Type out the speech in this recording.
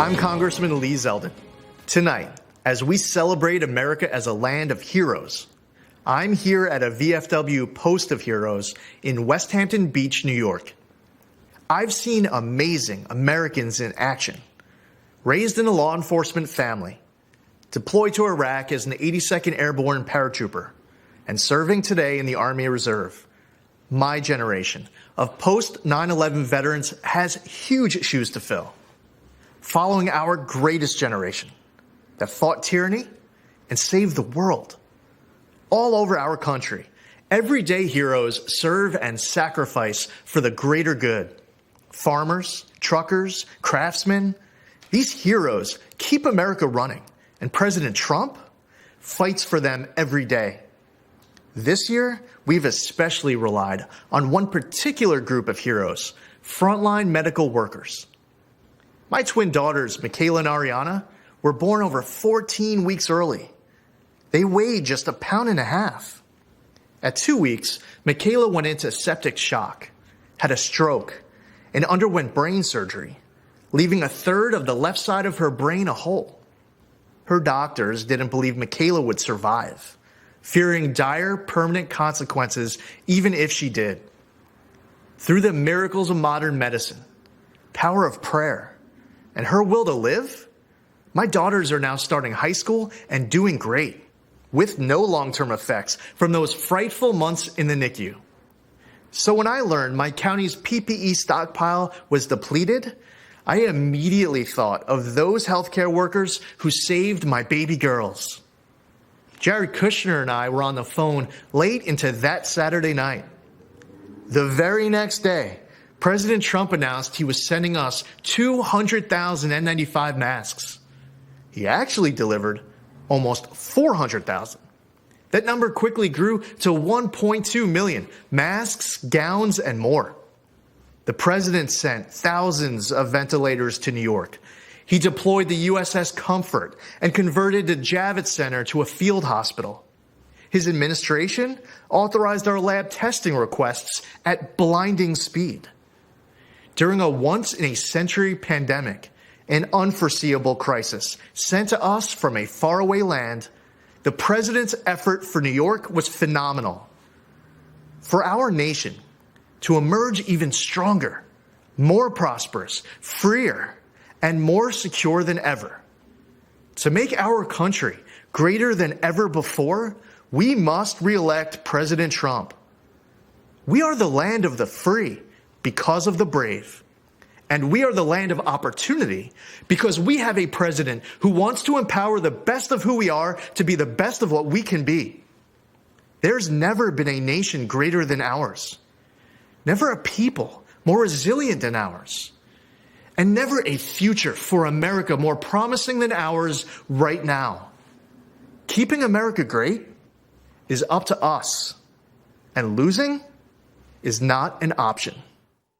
I'm Congressman Lee Zeldin. Tonight, as we celebrate America as a land of heroes, I'm here at a VFW Post of Heroes in West Hampton Beach, New York. I've seen amazing Americans in action. Raised in a law enforcement family, deployed to Iraq as an 82nd Airborne paratrooper, and serving today in the Army Reserve. My generation of post-9/11 veterans has huge shoes to fill, following our greatest generation that fought tyranny and saved the world. All over our country, everyday heroes serve and sacrifice for the greater good. Farmers, truckers, craftsmen, these heroes keep America running, and President Trump fights for them every day. This year, we've especially relied on one particular group of heroes, frontline medical workers. My twin daughters, Michaela and Ariana, were born over 14 weeks early. They weighed just 1.5 pounds. At 2 weeks, Michaela went into septic shock, had a stroke, and underwent brain surgery, leaving 1/3 of the left side of her brain a hole. Her doctors didn't believe Michaela would survive, fearing dire permanent consequences even if she did. Through the miracles of modern medicine, power of prayer, and her will to live, my daughters are now starting high school and doing great, with no long-term effects from those frightful months in the NICU. So when I learned my county's PPE stockpile was depleted, I immediately thought of those healthcare workers who saved my baby girls. Jared Kushner and I were on the phone late into that Saturday night. The very next day, President Trump announced he was sending us 200,000 N95 masks. He actually delivered almost 400,000. That number quickly grew to 1.2 million masks, gowns, and more. The president sent thousands of ventilators to New York. He deployed the USS Comfort and converted the Javits Center to a field hospital. His administration authorized our lab testing requests at blinding speed. During a once-in-a-century pandemic, an unforeseeable crisis sent to us from a faraway land, the president's effort for New York was phenomenal. For our nation to emerge even stronger, more prosperous, freer, and more secure than ever. To make our country greater than ever before, we must re-elect President Trump. We are the land of the free because of the brave. And we are the land of opportunity because we have a president who wants to empower the best of who we are to be the best of what we can be. There's never been a nation greater than ours. Never a people more resilient than ours. And never a future for America more promising than ours right now. Keeping America great is up to us, and losing is not an option.